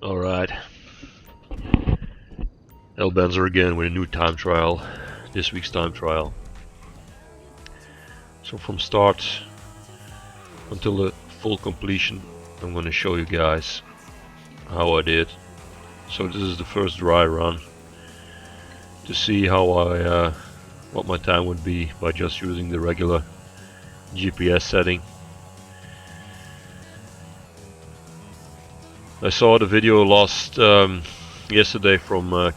Alright, Elbenzer again with a new time trial, this week's time trial. So from start until the full completion, I'm going to show you guys how I did. So this is the first dry run to see how what my time would be by just using the regular GPS setting. I saw the video last yesterday from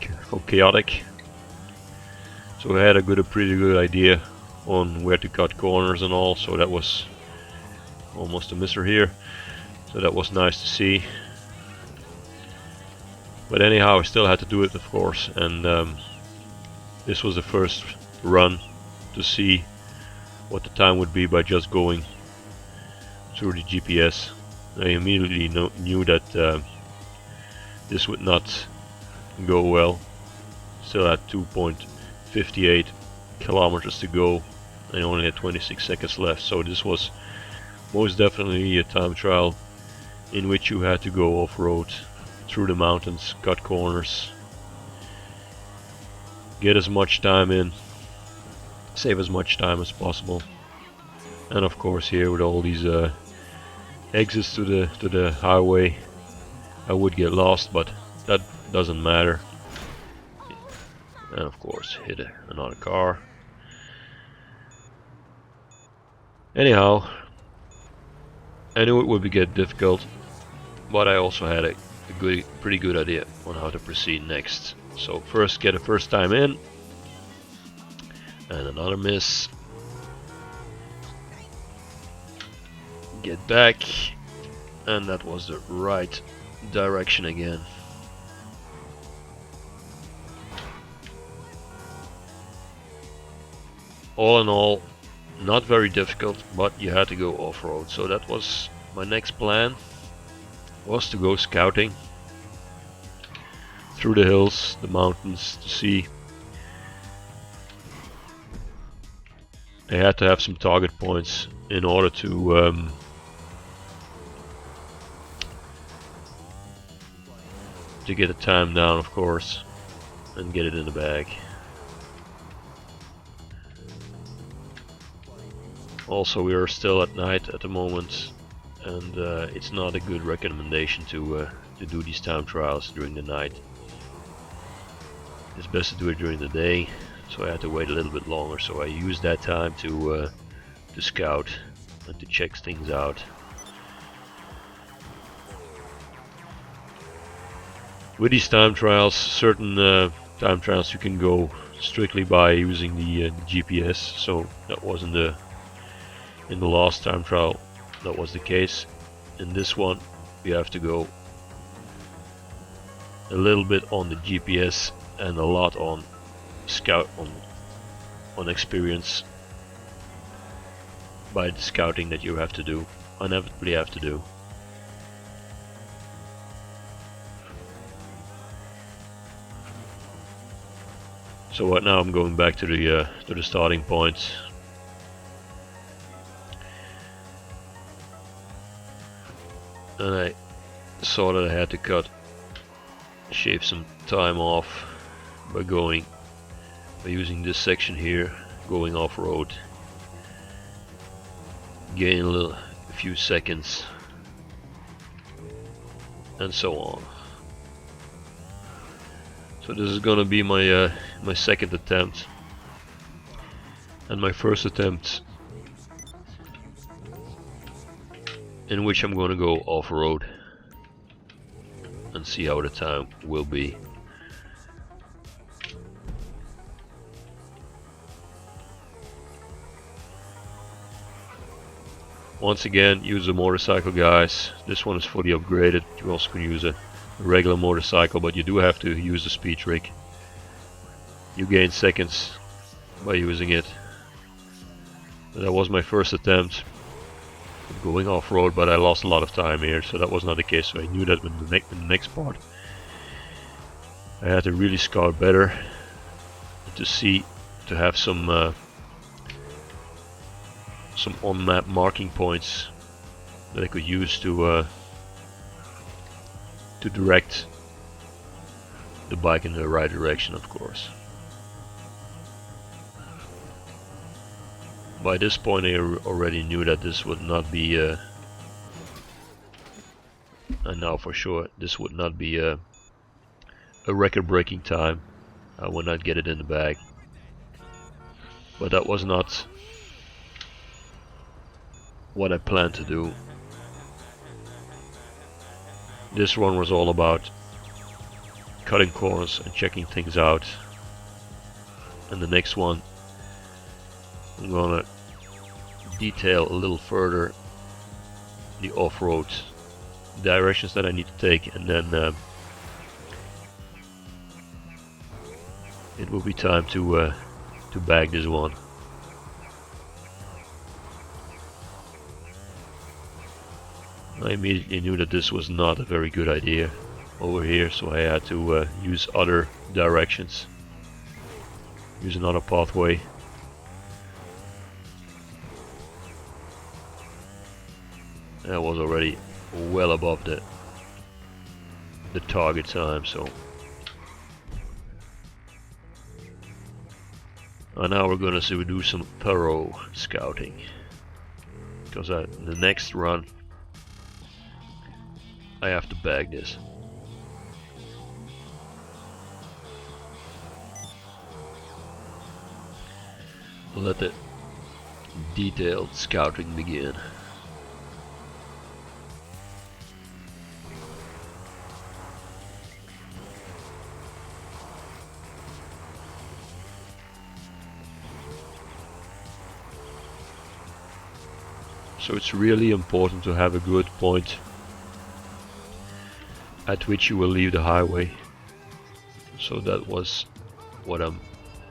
Chaotic, so I had a pretty good idea on where to cut corners and all. So that was almost a misser here, so that was nice to see. But anyhow, I still had to do it, of course, and this was the first run to see what the time would be by just going through the GPS. I immediately knew that this would not go well. Still had 2.58 kilometers to go. I only had 26 seconds left, so this was most definitely a time trial in which you had to go off-road through the mountains, cut corners, get as much time in, save as much time as possible. And of course here with all these exits to the highway, I would get lost, but that doesn't matter. And of course hit another car. Anyhow, I knew it would get difficult, but I also had a pretty good idea on how to proceed next. So first get a first time in, and another miss. Get back, and that was the right direction again. All in all, not very difficult, but you had to go off-road. So that was my next plan, was to go scouting through the hills, the mountains, to see. I had to have some target points in order to get the time down, of course, and get it in the bag. Also, we are still at night at the moment, and it's not a good recommendation to do these time trials during the night. It's best to do it during the day, so I had to wait a little bit longer. So I used that time to scout and to check things out. With these time trials, certain time trials you can go strictly by using the GPS. So that wasn't in the last time trial, that was the case. In this one, you have to go a little bit on the GPS and a lot on scout on experience by the scouting that you have to do, inevitably have to do. So right now I'm going back to the starting point. And I saw that I had to shave some time off by using this section here, going off-road, gain a few seconds, and so on. So this is gonna be my my second attempt, and my first attempt in which I'm going to go off-road and see how the time will be. Once again, use a motorcycle, guys. This one is fully upgraded. You also can use a regular motorcycle, but you do have to use the speed trick. You gain seconds by using it. That was my first attempt going off-road, but I lost a lot of time here, so that was not the case. So I knew that in the next part I had to really scout better to have some on-map marking points that I could use to to direct the bike in the right direction, of course. By this point I already knew that this would not be and now for sure this would not be a record-breaking time. I would not get it in the bag. But that was not what I planned to do. This one was all about cutting corners and checking things out. And the next one I'm gonna detail a little further the off-road directions that I need to take, and then it will be time to bag this one. I immediately knew that this was not a very good idea over here, so I had to use other directions, use another pathway. That was already well above the target time, so and now we're gonna do some thorough scouting, because the next run I have to bag this. Let the detailed scouting begin. So it's really important to have a good point at which you will leave the highway. So that was what I'm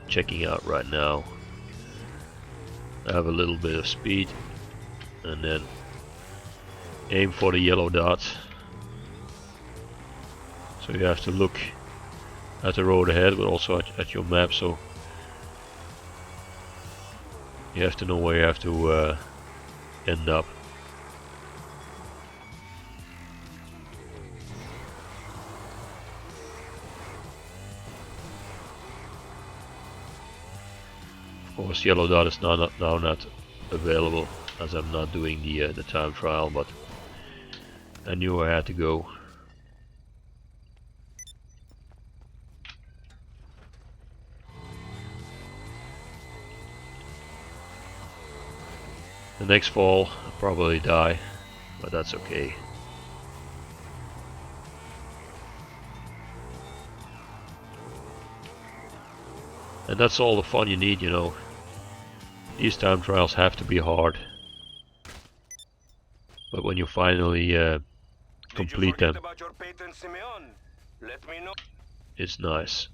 checking out right now. I have a little bit of speed and then aim for the yellow dot. So you have to look at the road ahead, but also at your map, so you have to know where you have to end up. Of course, yellow dot is now not available as I'm not doing the time trial, but I knew I had to go. The next fall I'll probably die, but that's okay. And that's all the fun you need, you know. These time trials have to be hard, but when you finally complete them, it's nice.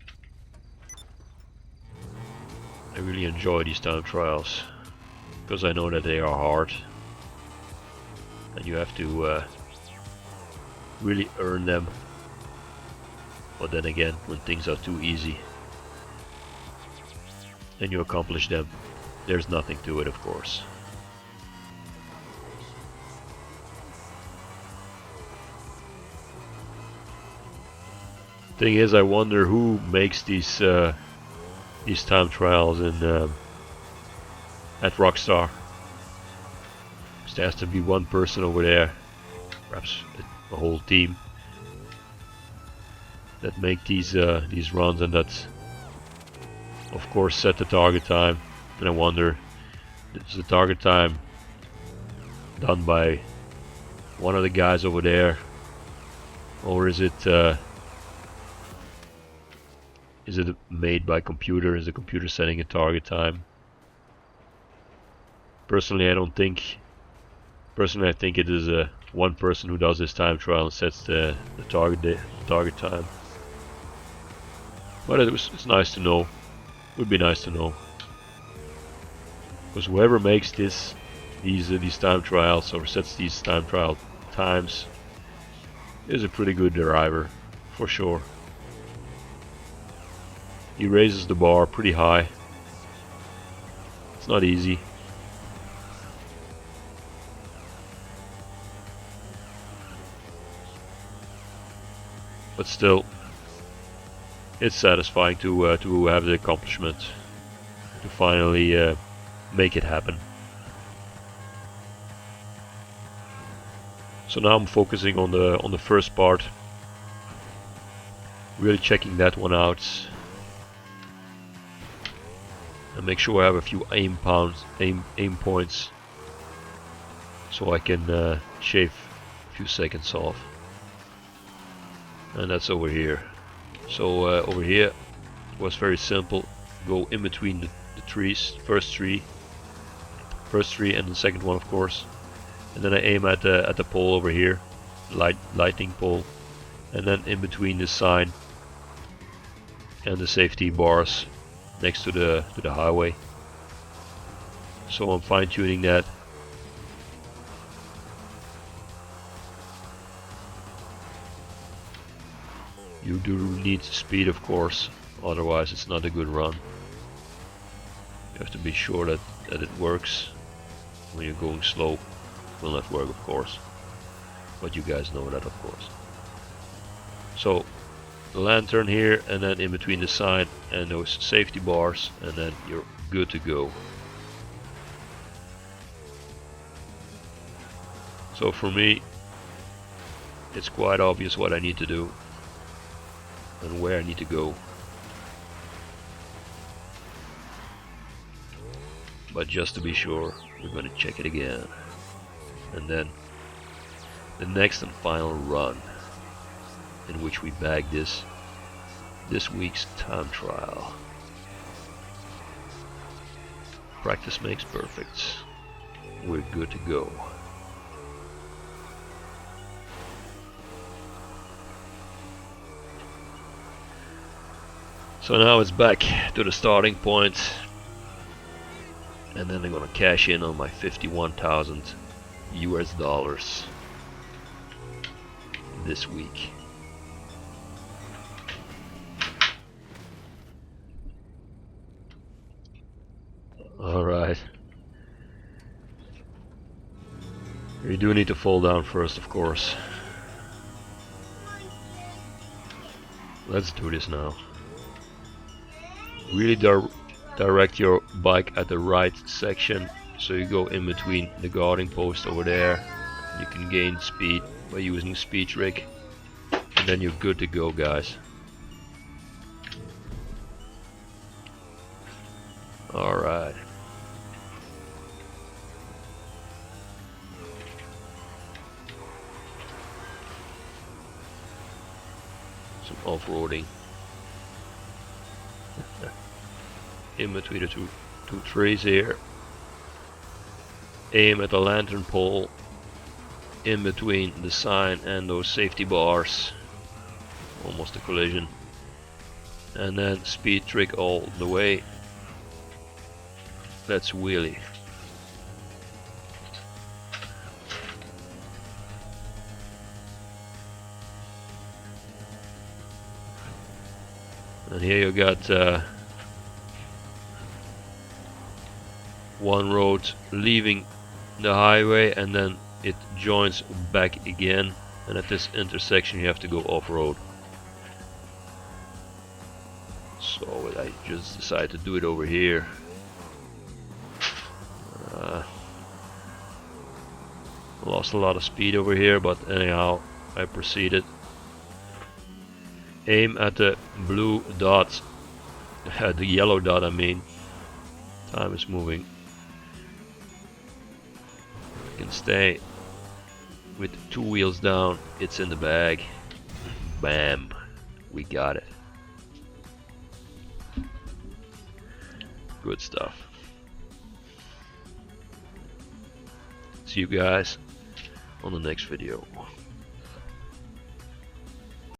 I really enjoy these time trials, because I know that they are hard, and you have to really earn them. But then again, when things are too easy and you accomplish them, there's nothing to it, of course. Thing is, I wonder who makes these time trials in at Rockstar. Because there has to be one person over there, perhaps a whole team, that make these runs, and that of course set the target time. And I wonder, is the target time done by one of the guys over there, or is it made by computer? Is the computer setting a target time? Personally, I think it is one person who does this time trial and sets the target time. But it's nice to know. It would be nice to know, because whoever makes these time trials or sets these time trial times is a pretty good driver, for sure. He raises the bar pretty high. It's not easy. but still, it's satisfying to have the accomplishment, to finally make it happen. So now I'm focusing on the first part, really checking that one out, and make sure I have a few aim points, so I can shave a few seconds off. And that's over here. So over here it was very simple. Go in between the trees, first tree and the second one, of course. And then I aim at the pole over here, lighting pole, and then in between the sign and the safety bars next to the highway. So I'm fine-tuning that. You do need speed, of course, otherwise it's not a good run. You have to be sure that it works. When you're going slow, will not work, of course, but you guys know that, of course. So the lantern here, and then in between the sign and those safety bars, and then you're good to go. So for me, it's quite obvious what I need to do and where I need to go, but just to be sure, we're going to check it again. And then the next and final run, in which we bag this week's time trial. Practice makes perfect. We're good to go. So now it's back to the starting point, and then I'm gonna cash in on my 51,000 US dollars this week. Alright. You do need to fall down first, of course. Let's do this now. Really direct your bike at the right section, so you go in between the guarding post over there. You can gain speed by using speed trick, and then you're good to go, guys. Alright. Some off-roading. In between the two trees here. Aim at the lantern pole in between the sign and those safety bars. Almost a collision. And then speed trick all the way. Let's wheelie. And here you got one road leaving the highway, and then it joins back again, and at this intersection you have to go off-road. So I just decided to do it over here. Lost a lot of speed over here, but anyhow I proceeded. Aim at the blue dot, the yellow dot I mean. Time is moving. You can stay with 2 wheels down, it's in the bag. Bam, we got it. Good stuff. See you guys on the next video.